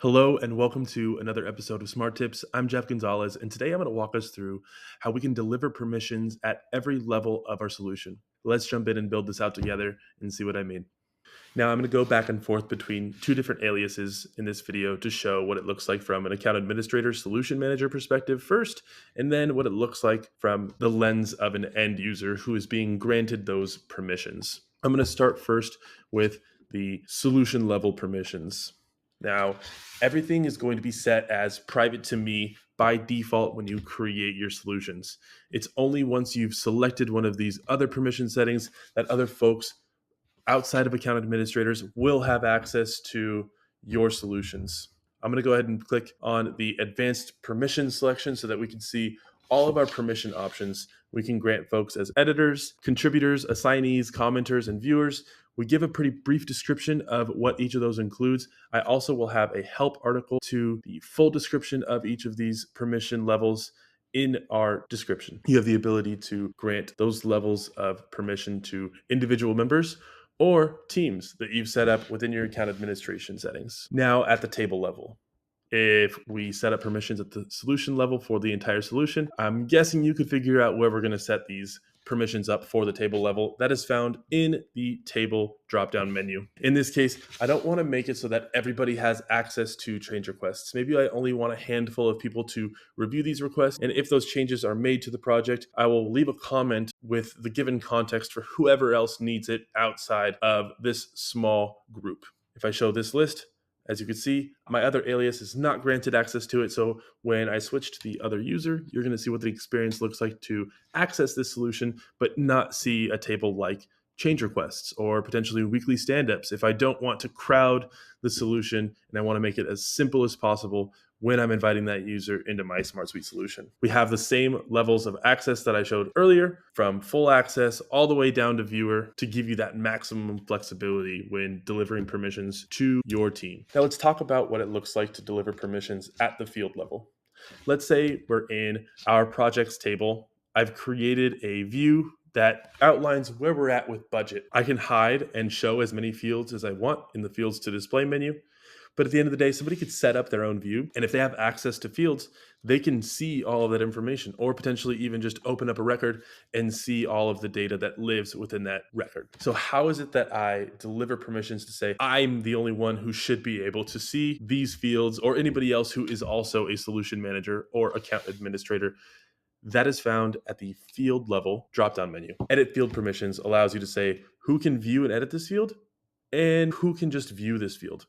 Hello and welcome to another episode of SmartTips. I'm Jeff Gonzalez, and today I'm going to walk us through how we can deliver permissions at every level of our solution. Let's jump in and build this out together and see what I mean. Now, I'm going to go back and forth between two different aliases in this video to show what it looks like from an account administrator solution manager perspective first, and then what it looks like from the lens of an end user who is being granted those permissions. I'm going to start first with the solution level permissions. Now, everything is going to be set as private to me by default when you create your solutions. It's only once you've selected one of these other permission settings that other folks outside of account administrators will have access to your solutions. I'm going to go ahead and click on the advanced permission selection so that we can see all of our permission options we can grant folks as editors, contributors, assignees, commenters, and viewers. We give a pretty brief description of what each of those includes. I also will have a help article to the full description of each of these permission levels in our description. You have the ability to grant those levels of permission to individual members or teams that you've set up within your account administration settings. Now at the table level, if we set up permissions at the solution level for the entire solution, I'm guessing you could figure out where we're going to set these permissions up for the table level. That is found in the table drop-down menu. In this case, I don't want to make it so that everybody has access to change requests. Maybe I only want a handful of people to review these requests. And if those changes are made to the project, I will leave a comment with the given context for whoever else needs it outside of this small group. If I show this list, as you can see, my other alias is not granted access to it. So when I switch to the other user, you're going to see what the experience looks like to access this solution, but not see a table like change requests or potentially weekly stand-ups if I don't want to crowd the solution and I want to make it as simple as possible when I'm inviting that user into my SmartSuite solution. We have the same levels of access that I showed earlier, from full access all the way down to viewer, to give you that maximum flexibility when delivering permissions to your team. Now let's talk about what it looks like to deliver permissions at the field level. Let's say we're in our projects table. I've created a view that outlines where we're at with budget. I can hide and show as many fields as I want in the fields to display menu. But at the end of the day, somebody could set up their own view. And if they have access to fields, they can see all of that information, or potentially even just open up a record and see all of the data that lives within that record. So how is it that I deliver permissions to say, I'm the only one who should be able to see these fields, or anybody else who is also a solution manager or account administrator? That is found at the field level drop-down menu. Edit field permissions allows you to say who can view and edit this field and who can just view this field.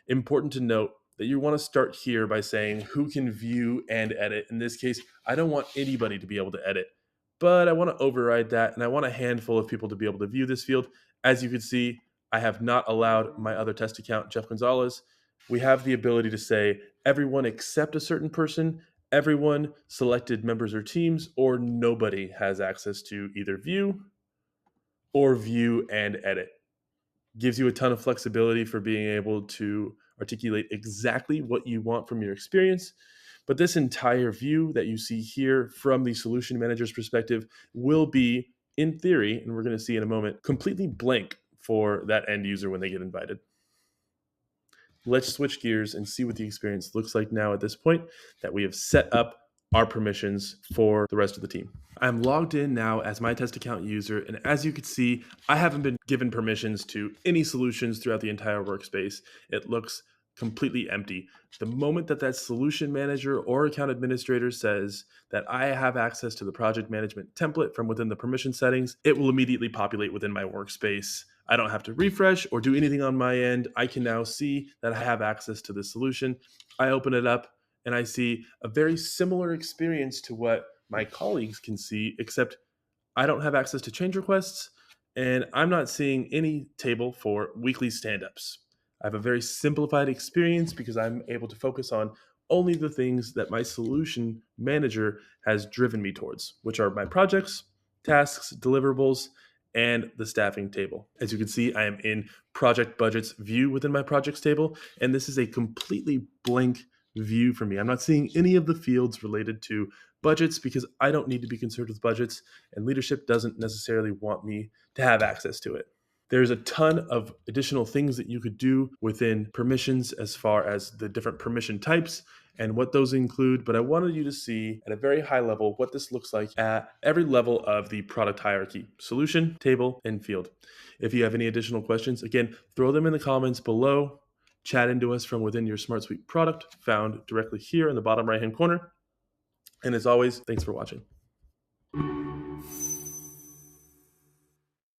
Important to note that you want to start here by saying who can view and edit. In this case, I don't want anybody to be able to edit, but I want to override that and I want a handful of people to be able to view this field. As you can see, I have not allowed my other test account, Jeff Gonzalez. We have the ability to say everyone except a certain person, everyone, selected members or teams, or nobody has access to either view or view and edit. Gives you a ton of flexibility for being able to articulate exactly what you want from your experience. But this entire view that you see here from the solution manager's perspective will be, in theory, and we're going to see in a moment, completely blank for that end user when they get invited. Let's switch gears and see what the experience looks like now at this point that we have set up our permissions for the rest of the team. I'm logged in now as my test account user, and as you can see, I haven't been given permissions to any solutions throughout the entire workspace. It looks completely empty. The moment that that solution manager or account administrator says that I have access to the project management template from within the permission settings, it will immediately populate within my workspace. I don't have to refresh or do anything on my end. I can now see that I have access to the solution. I open it up and I see a very similar experience to what my colleagues can see, except I don't have access to change requests and I'm not seeing any table for weekly stand-ups. I have a very simplified experience because I'm able to focus on only the things that my solution manager has driven me towards, which are my projects, tasks, deliverables, and the staffing table. As you can see, I am in project budgets view within my projects table, and this is a completely blank view for me. I'm not seeing any of the fields related to budgets because I don't need to be concerned with budgets, and leadership doesn't necessarily want me to have access to it. There's a ton of additional things that you could do within permissions as far as the different permission types and what those include, but I wanted you to see at a very high level what this looks like at every level of the product hierarchy: solution, table, and field. If you have any additional questions, again, throw them in the comments below. Chat into us from within your SmartSuite product, found directly here in the bottom right-hand corner. And as always, thanks for watching.